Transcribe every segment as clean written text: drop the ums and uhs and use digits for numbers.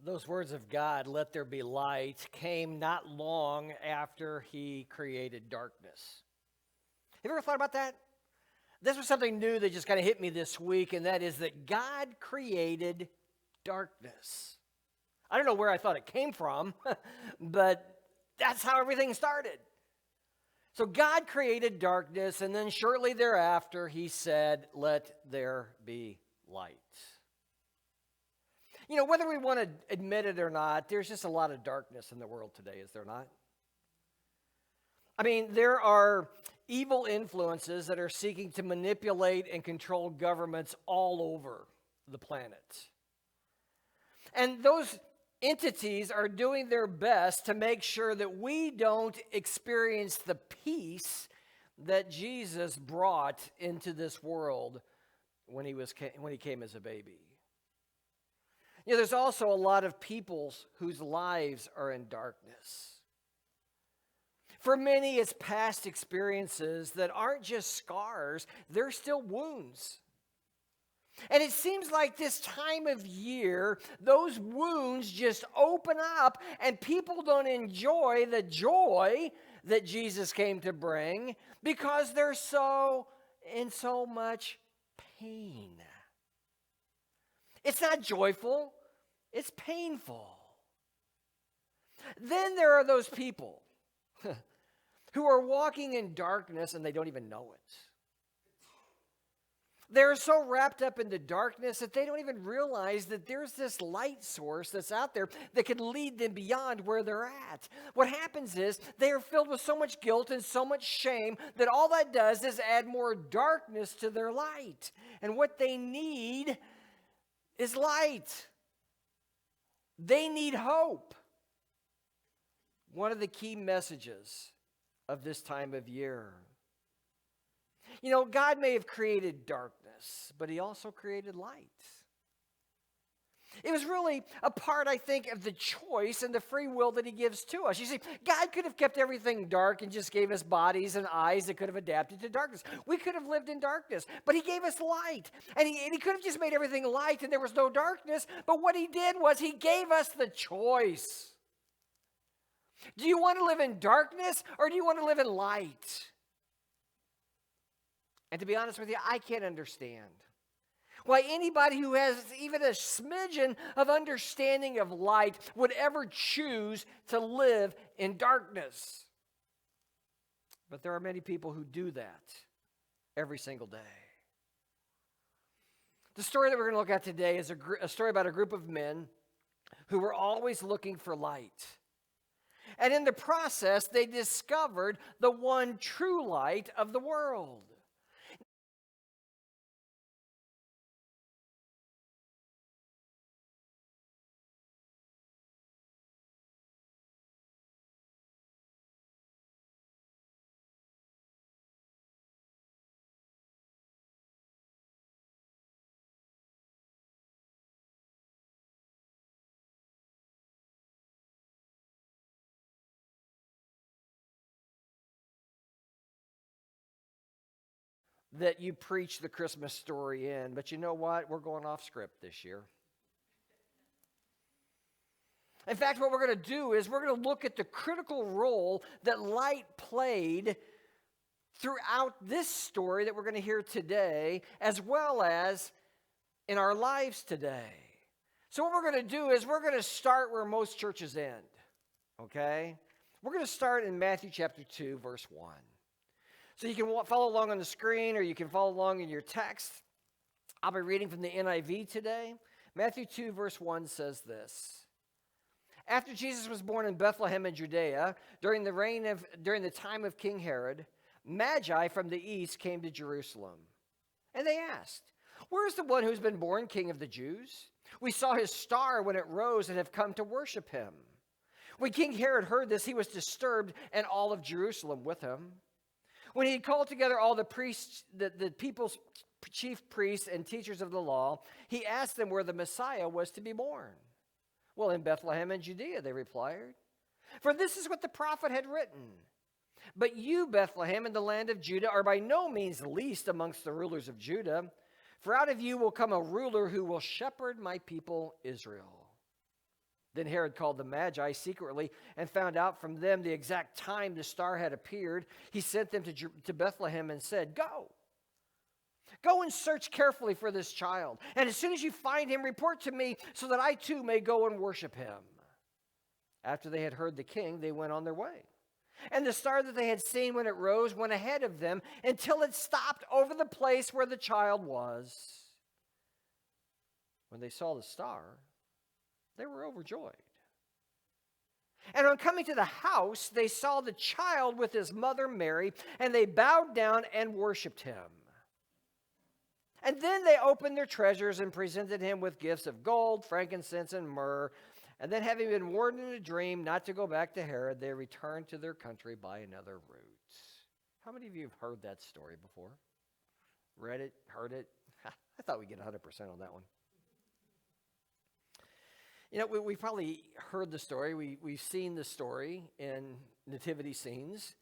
Those words of God, let there be light, came not long after he created darkness. Have you ever thought about that? This was something new that just kind of hit me this week, and that is that God created darkness. I don't know where I thought it came from, but that's how everything started. So God created darkness, and then shortly thereafter, he said, let there be light. You know, whether we want to admit it or not, there's just a lot of darkness in the world today, is there not? I mean, there are evil influences that are seeking to manipulate and control governments all over the planet. And those entities are doing their best to make sure that we don't experience the peace that Jesus brought into this world when he came as a baby. You know, there's also a lot of peoples whose lives are in darkness. For many, it's past experiences that aren't just scars, they're still wounds. And it seems like this time of year, those wounds just open up and people don't enjoy the joy that Jesus came to bring because they're in so much pain. It's not joyful, it's painful. Then there are those people who are walking in darkness and they don't even know it. They're so wrapped up in the darkness that they don't even realize that there's this light source that's out there that can lead them beyond where they're at. What happens is they are filled with so much guilt and so much shame that all that does is add more darkness to their light. And what they need is light. They need hope. One of the key messages of this time of year. You know, God may have created darkness, but he also created light. It was really a part, I think, of the choice and the free will that he gives to us. You see, God could have kept everything dark and just gave us bodies and eyes that could have adapted to darkness. We could have lived in darkness, but he gave us light. And he could have just made everything light and there was no darkness, but what he did was he gave us the choice. Do you want to live in darkness or do you want to live in light? And to be honest with you, I can't understand why anybody who has even a smidgen of understanding of light would ever choose to live in darkness. But there are many people who do that every single day. The story that we're going to look at today is a story about a group of men who were always looking for light. And in the process, they discovered the one true light of the world. That you preach the Christmas story in, but you know what? We're going off script this year. In fact, what we're going to do is we're going to look at the critical role that light played throughout this story that we're going to hear today, as well as in our lives today. So what we're going to do is we're going to start where most churches end, okay? We're going to start in Matthew chapter 2, verse 1. So you can follow along on the screen or you can follow along in your text. I'll be reading from the NIV today. Matthew 2 verse 1 says this. After Jesus was born in Bethlehem in Judea, during the time of King Herod, Magi from the east came to Jerusalem. And they asked, "Where's the one who's been born King of the Jews? We saw his star when it rose and have come to worship him." When King Herod heard this, he was disturbed, and all of Jerusalem with him. When he had called together all the priests, the people's chief priests and teachers of the law, he asked them where the Messiah was to be born. "Well, in Bethlehem in Judea," they replied. "For this is what the prophet had written. But you, Bethlehem, in the land of Judah, are by no means least amongst the rulers of Judah. For out of you will come a ruler who will shepherd my people Israel." Then Herod called the Magi secretly and found out from them the exact time the star had appeared. He sent them to Bethlehem and said, Go and search carefully for this child. And as soon as you find him, report to me so that I too may go and worship him. After they had heard the king, they went on their way. And the star that they had seen when it rose went ahead of them until it stopped over the place where the child was. When they saw the star, they were overjoyed. And on coming to the house, they saw the child with his mother Mary, and they bowed down and worshiped him. And then they opened their treasures and presented him with gifts of gold, frankincense, and myrrh. And then, having been warned in a dream not to go back to Herod, they returned to their country by another route. How many of you have heard that story before? Read it? Heard it? I thought we'd get 100% on that one. You know, we probably heard the story. We've seen the story in nativity scenes.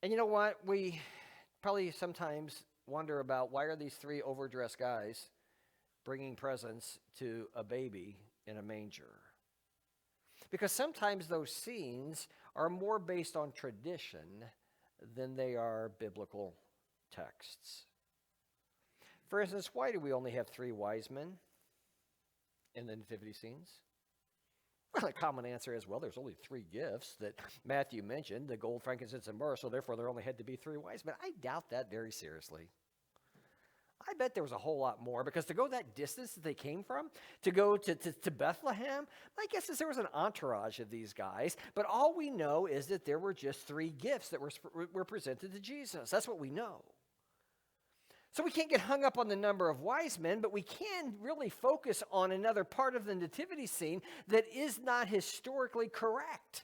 And you know what? We probably sometimes wonder about, why are these three overdressed guys bringing presents to a baby in a manger? Because sometimes those scenes are more based on tradition than they are biblical texts. For instance, why do we only have 3 wise men in the nativity scenes? Well, a common answer is, well, there's only 3 gifts that Matthew mentioned, the gold, frankincense, and myrrh, so therefore there only had to be 3 wise men. I doubt that very seriously. I bet there was a whole lot more, because to go that distance that they came from, to go to Bethlehem, my guess is there was an entourage of these guys, but all we know is that there were just 3 gifts that were presented to Jesus. That's what we know. So we can't get hung up on the number of wise men, but we can really focus on another part of the nativity scene that is not historically correct.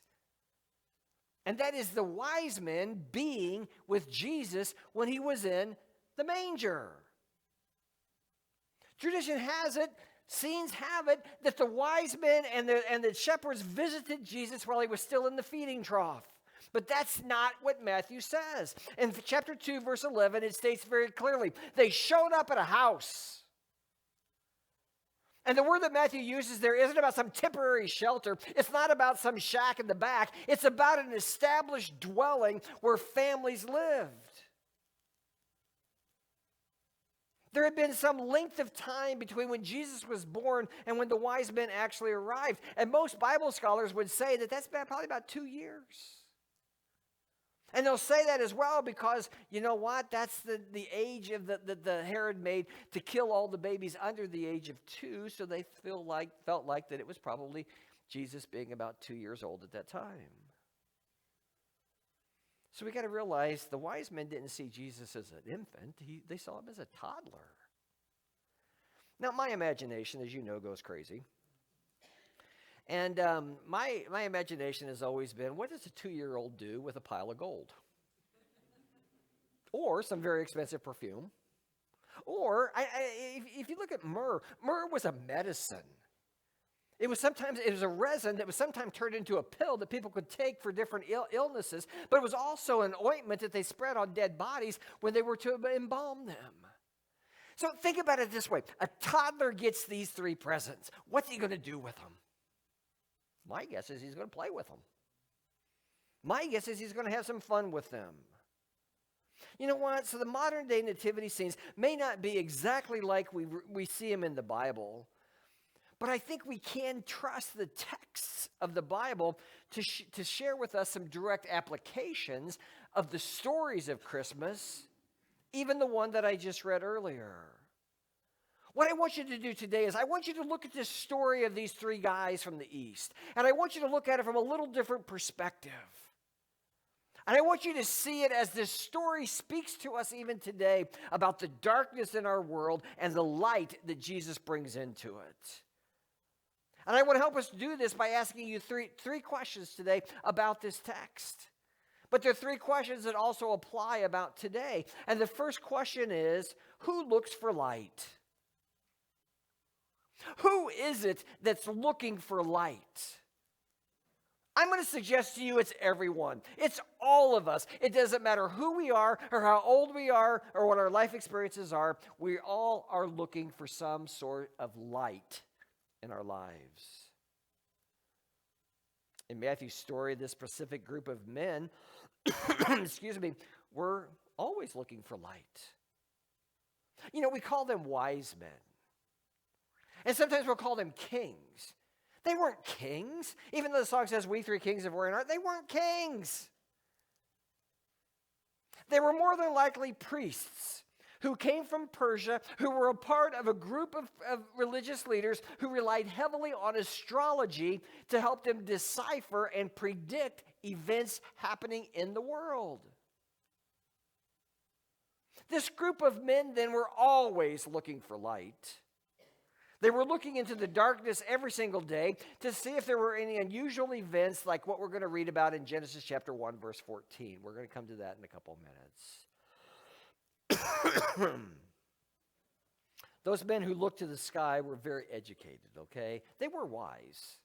And that is the wise men being with Jesus when he was in the manger. Tradition has it, scenes have it, that the wise men and the shepherds visited Jesus while he was still in the feeding trough. But that's not what Matthew says. In chapter 2, verse 11, it states very clearly, they showed up at a house. And the word that Matthew uses there isn't about some temporary shelter. It's not about some shack in the back. It's about an established dwelling where families lived. There had been some length of time between when Jesus was born and when the wise men actually arrived. And most Bible scholars would say that that's probably about 2 years. And they'll say that as well because, you know what, that's the age of the Herod made to kill all the babies under the age of 2, so they felt like that it was probably Jesus being about 2 years old at that time. So we got to realize the wise men didn't see Jesus as an infant. They saw him as a toddler. Now, my imagination, as you know, goes crazy. And my imagination has always been, what does a 2-year-old do with a pile of gold? Or some very expensive perfume. Or, if you look at myrrh was a medicine. It was a resin that was sometimes turned into a pill that people could take for different illnesses, but it was also an ointment that they spread on dead bodies when they were to embalm them. So think about it this way. A toddler gets these 3 presents. What's he going to do with them? My guess is he's going to play with them. My guess is he's going to have some fun with them. You know what? So the modern day nativity scenes may not be exactly like we see them in the Bible, but I think we can trust the texts of the Bible to share with us some direct applications of the stories of Christmas, even the one that I just read earlier. What I want you to do today is I want you to look at this story of these 3 guys from the East, and I want you to look at it from a little different perspective. And I want you to see it as this story speaks to us even today about the darkness in our world and the light that Jesus brings into it. And I want to help us do this by asking you three questions today about this text. But there are 3 questions that also apply about today. And the first question is, who looks for light? Who is it that's looking for light? I'm going to suggest to you it's everyone. It's all of us. It doesn't matter who we are or how old we are or what our life experiences are. We all are looking for some sort of light in our lives. In Matthew's story, this specific group of men, excuse me, were always looking for light. You know, we call them wise men. And sometimes we'll call them kings. They weren't kings. Even though the song says, "We three kings of Orient are," they weren't kings. They were more than likely priests who came from Persia, who were a part of a group of religious leaders who relied heavily on astrology to help them decipher and predict events happening in the world. This group of men then were always looking for light. They were looking into the darkness every single day to see if there were any unusual events like what we're going to read about in Genesis chapter 1, verse 14. We're going to come to that in a couple minutes. Those men who looked to the sky were very educated, okay? They were wise.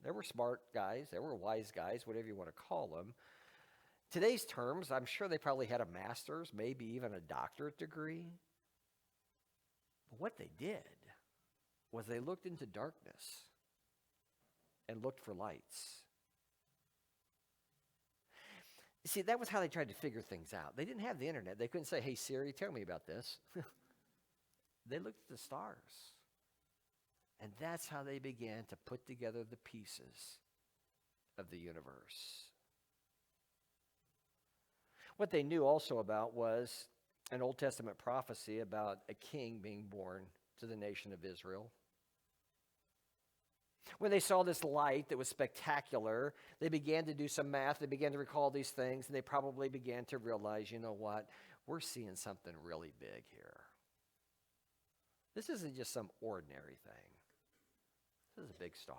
They were smart guys. They were wise guys, whatever you want to call them. Today's terms, I'm sure they probably had a master's, maybe even a doctorate degree. But what they did was they looked into darkness and looked for lights. You see, that was how they tried to figure things out. They didn't have the internet. They couldn't say, "Hey, Siri, tell me about this." They looked at the stars. And that's how they began to put together the pieces of the universe. What they knew also about was an Old Testament prophecy about a king being born to the nation of Israel. When they saw this light that was spectacular, they began to do some math. They began to recall these things, and they probably began to realize, you know what? We're seeing something really big here. This isn't just some ordinary thing. This is a big star.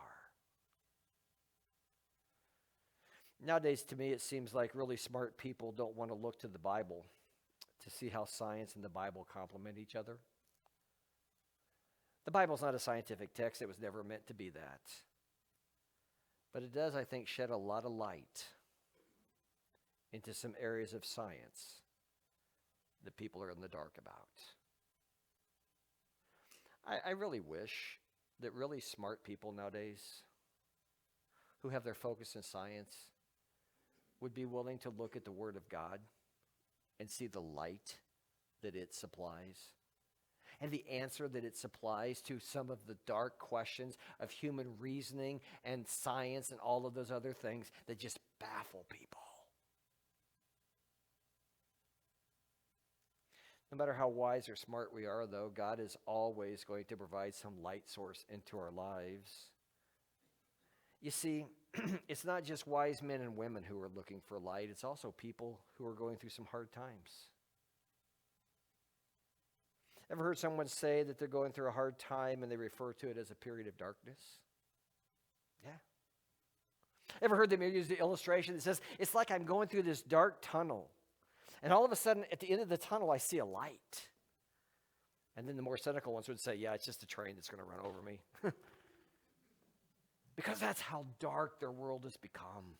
Nowadays, to me, it seems like really smart people don't want to look to the Bible to see how science and the Bible complement each other. The Bible's not a scientific text. It was never meant to be that. But it does, I think, shed a lot of light into some areas of science that people are in the dark about. I really wish that really smart people nowadays who have their focus in science would be willing to look at the Word of God and see the light that it supplies and the answer that it supplies to some of the dark questions of human reasoning and science and all of those other things that just baffle people. No matter how wise or smart we are, though, God is always going to provide some light source into our lives. You see, it's not just wise men and women who are looking for light. It's also people who are going through some hard times. Ever heard someone say that they're going through a hard time and they refer to it as a period of darkness? Yeah. Ever heard them use the illustration that says, it's like I'm going through this dark tunnel, and all of a sudden, at the end of the tunnel, I see a light. And then the more cynical ones would say, yeah, it's just a train that's going to run over me. Because that's how dark their world has become,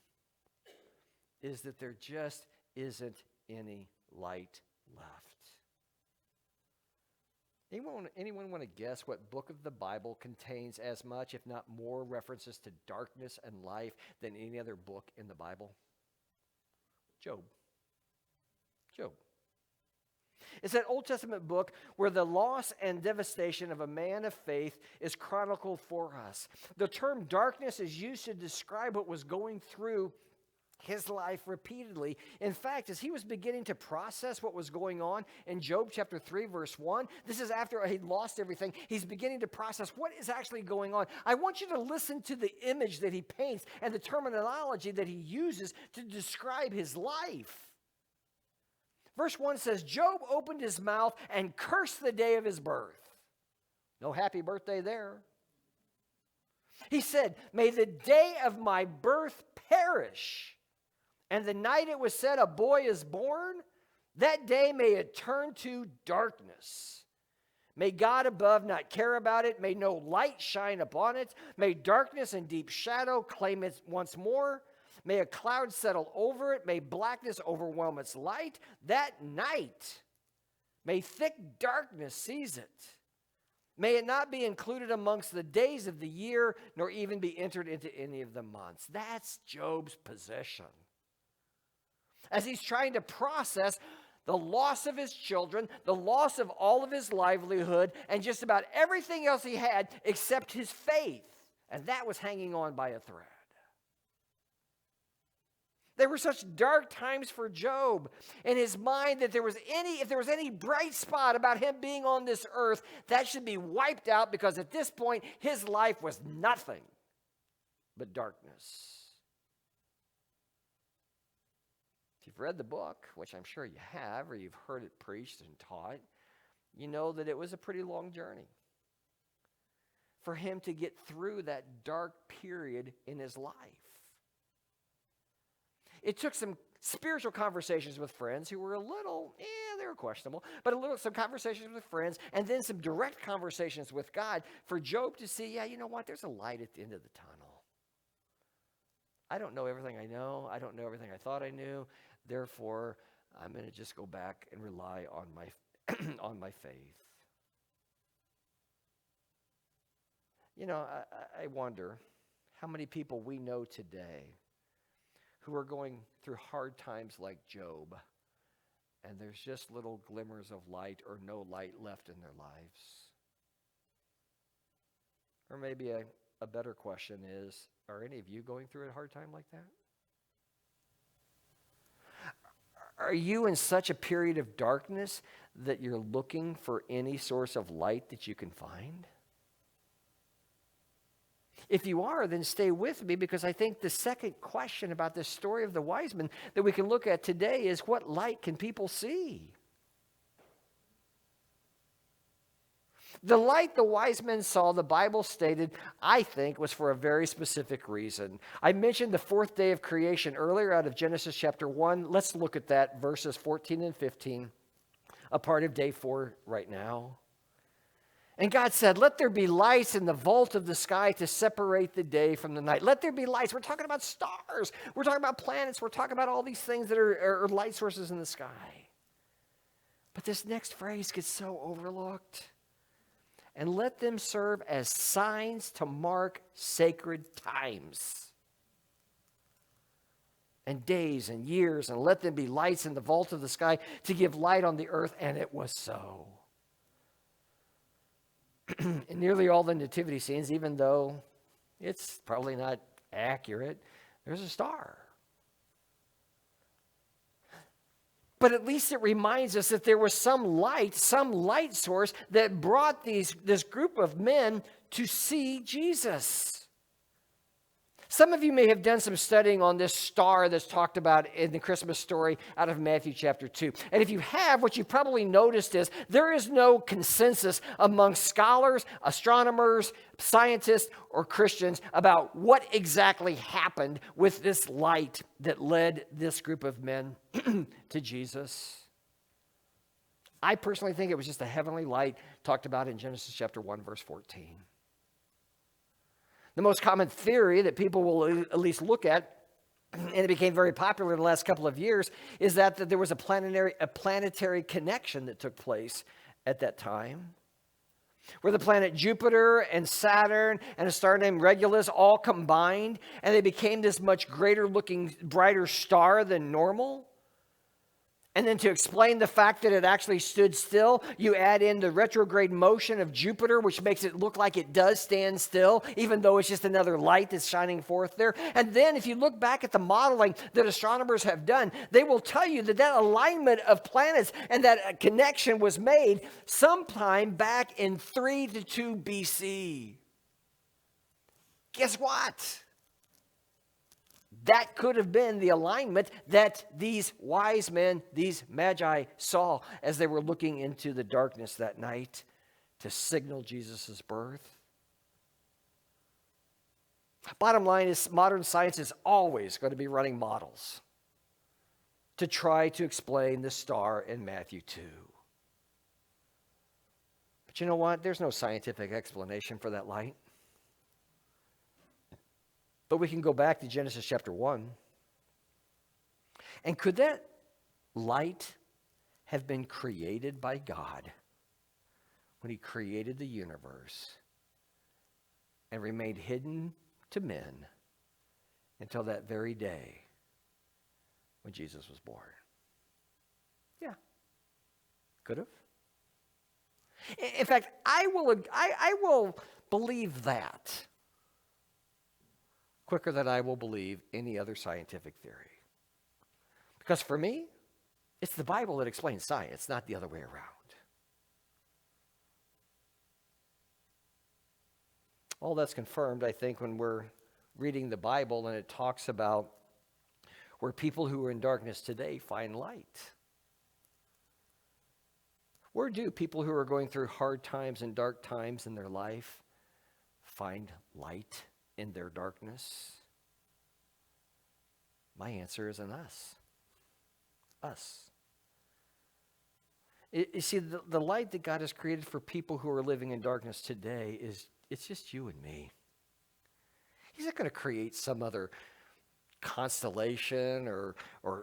is that there just isn't any light left. Anyone want to guess what book of the Bible contains as much, if not more, references to darkness and life than any other book in the Bible? Job. Job. It's that Old Testament book where the loss and devastation of a man of faith is chronicled for us. The term darkness is used to describe what was going through his life repeatedly. In fact, as he was beginning to process what was going on in Job chapter 3, verse 1, this is after he'd lost everything. He's beginning to process what is actually going on. I want you to listen to the image that he paints and the terminology that he uses to describe his life. Verse 1 says, Job opened his mouth and cursed the day of his birth. No happy birthday there. He said, may the day of my birth perish, and the night it was said a boy is born, that day may it turn to darkness. May God above not care about it. May no light shine upon it. May darkness and deep shadow claim it once more. May a cloud settle over it. May blackness overwhelm its light. That night, may thick darkness seize it. May it not be included amongst the days of the year, nor even be entered into any of the months. That's Job's position. As he's trying to process the loss of his children, the loss of all of his livelihood, and just about everything else he had except his faith. And that was hanging on by a thread. There were such dark times for Job in his mind that if there was any bright spot about him being on this earth, that should be wiped out, because at this point his life was nothing but darkness. If you've read the book, which I'm sure you have, or you've heard it preached and taught, you know that it was a pretty long journey for him to get through that dark period in his life. It took some spiritual conversations with friends who were they were questionable, but some conversations with friends, and then some direct conversations with God for Job to see, you know what, there's a light at the end of the tunnel. I don't know everything I know. I don't know everything I thought I knew. Therefore, I'm going to just go back and rely on my faith. You know, I wonder how many people we know today who are going through hard times like Job, and there's just little glimmers of light or no light left in their lives. Or maybe a better question is, are any of you going through a hard time like that? Are you in such a period of darkness that you're looking for any source of light that you can find? If you are, then stay with me, because I think the second question about this story of the wise men that we can look at today is, what light can people see? The light the wise men saw, the Bible stated, I think, was for a very specific reason. I mentioned the fourth day of creation earlier out of Genesis chapter 1. Let's look at that, verses 14 and 15, a part of day 4 right now. And God said, let there be lights in the vault of the sky to separate the day from the night. Let there be lights. We're talking about stars. We're talking about planets. We're talking about all these things that are light sources in the sky. But this next phrase gets so overlooked. And let them serve as signs to mark sacred times and days and years, and let them be lights in the vault of the sky to give light on the earth. And it was so. In nearly all the nativity scenes, even though it's probably not accurate, there's a star. But at least it reminds us that there was some light source that brought this group of men to see Jesus. Some of you may have done some studying on this star that's talked about in the Christmas story out of Matthew chapter 2. And if you have, what you probably noticed is there is no consensus among scholars, astronomers, scientists, or Christians about what exactly happened with this light that led this group of men to Jesus. I personally think it was just a heavenly light talked about in Genesis chapter 1, verse 14. The most common theory that people will at least look at, and it became very popular in the last couple of years, is that there was a planetary connection that took place at that time, where the planet Jupiter and Saturn and a star named Regulus all combined, and they became this much greater looking, brighter star than normal. And then to explain the fact that it actually stood still, you add in the retrograde motion of Jupiter, which makes it look like it does stand still, even though it's just another light that's shining forth there. And then if you look back at the modeling that astronomers have done, they will tell you that alignment of planets and that connection was made sometime back in 3 to 2 BC. Guess what? That could have been the alignment that these wise men, these magi, saw as they were looking into the darkness that night to signal Jesus' birth. Bottom line is, modern science is always going to be running models to try to explain the star in Matthew 2. But you know what? There's no scientific explanation for that light. But we can go back to Genesis chapter 1. And could that light have been created by God when he created the universe and remained hidden to men until that very day when Jesus was born. Yeah, could have. In fact, I will believe that quicker than I will believe any other scientific theory. Because for me, it's the Bible that explains science, not the other way around. All that's confirmed, I think, when we're reading the Bible and it talks about where people who are in darkness today find light. Where do people who are going through hard times and dark times in their life find light in their darkness? My answer is in us. Us. You see, the light that God has created for people who are living in darkness today it's just you and me. He's not going to create some other constellation or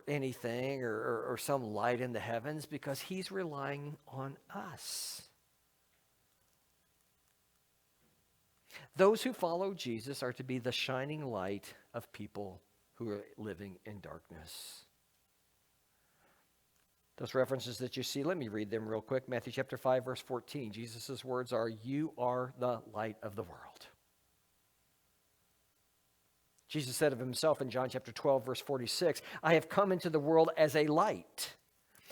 anything or some light in the heavens, because he's relying on us. Those who follow Jesus are to be the shining light of people who are living in darkness. Those references that you see, let me read them real quick. Matthew chapter 5, verse 14. Jesus' words are, "You are the light of the world." Jesus said of himself in John chapter 12, verse 46, "I have come into the world as a light,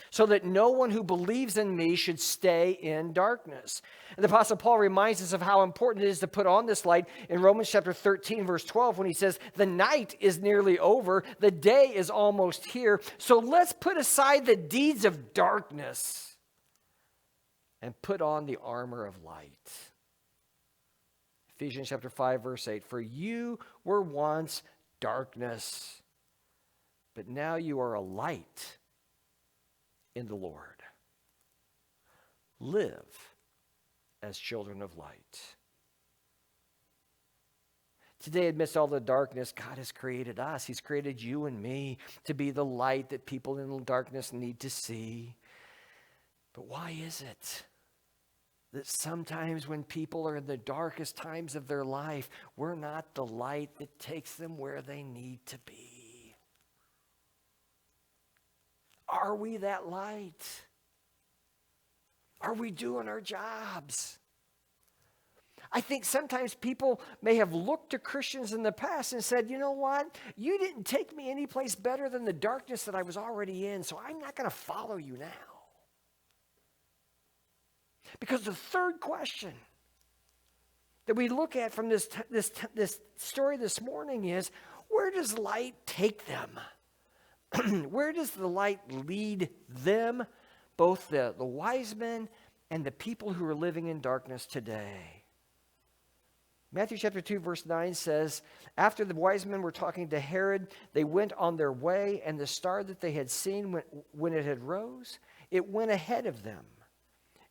so that no one who believes in me should stay in darkness." And the Apostle Paul reminds us of how important it is to put on this light in Romans chapter 13, verse 12, when he says, "The night is nearly over, the day is almost here, so let's put aside the deeds of darkness and put on the armor of light." Ephesians chapter 5, verse 8, "For you were once darkness, but now you are a light in the Lord. Live as children of light." Today, amidst all the darkness, God has created us. He's created you and me to be the light that people in the darkness need to see. But why is it that sometimes when people are in the darkest times of their life, we're not the light that takes them where they need to be? Are we that light? Are we doing our jobs? I think sometimes people may have looked to Christians in the past and said, "You know what? You didn't take me any place better than the darkness that I was already in, so I'm not going to follow you now." Because the third question that we look at from this story this morning is, where does light take them? Where does the light lead them, both the wise men and the people who are living in darkness today? Matthew chapter 2, verse 9 says, "After the wise men were talking to Herod, they went on their way, and the star that they had seen when it had rose, it went ahead of them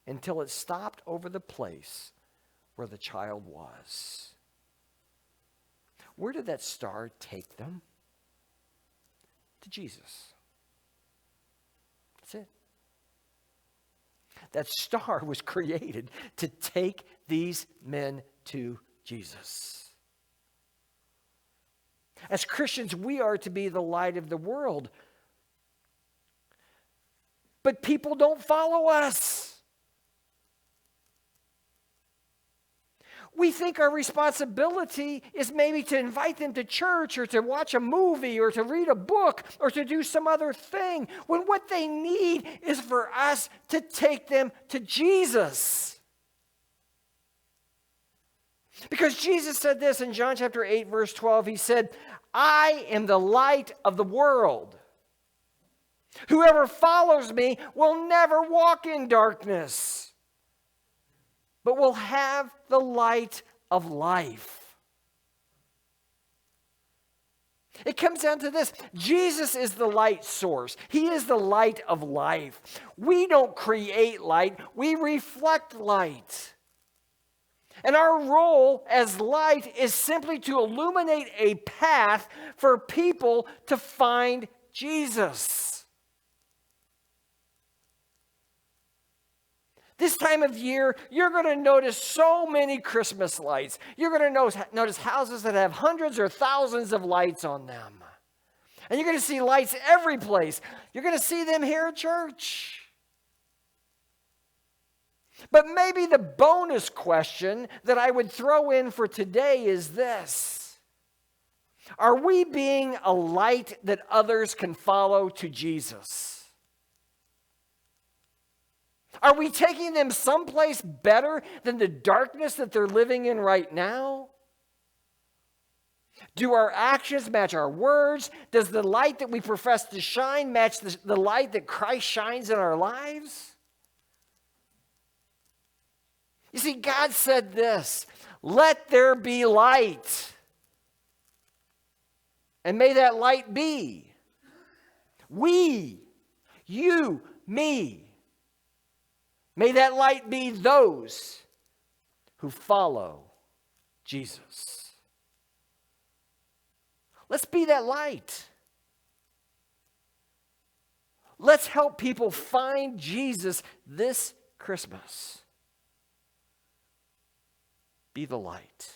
until it stopped over the place where the child was." Where did that star take them? To Jesus. That's it. That star was created to take these men to Jesus. As Christians, we are to be the light of the world. But people don't follow us. We think our responsibility is maybe to invite them to church or to watch a movie or to read a book or to do some other thing, when what they need is for us to take them to Jesus. Because Jesus said this in John chapter 8, verse 12. He said, "I am the light of the world. Whoever follows me will never walk in darkness, but will have the light of life." It comes down to this. Jesus is the light source. He is the light of life. We don't create light. We reflect light. And our role as light is simply to illuminate a path for people to find Jesus. This time of year, you're going to notice so many Christmas lights. You're going to notice houses that have hundreds or thousands of lights on them. And you're going to see lights every place. You're going to see them here at church. But maybe the bonus question that I would throw in for today is this: are we being a light that others can follow to Jesus? Are we taking them someplace better than the darkness that they're living in right now? Do our actions match our words? Does the light that we profess to shine match the light that Christ shines in our lives? You see, God said this: let there be light. And may that light be we, you, me. May that light be those who follow Jesus. Let's be that light. Let's help people find Jesus this Christmas. Be the light.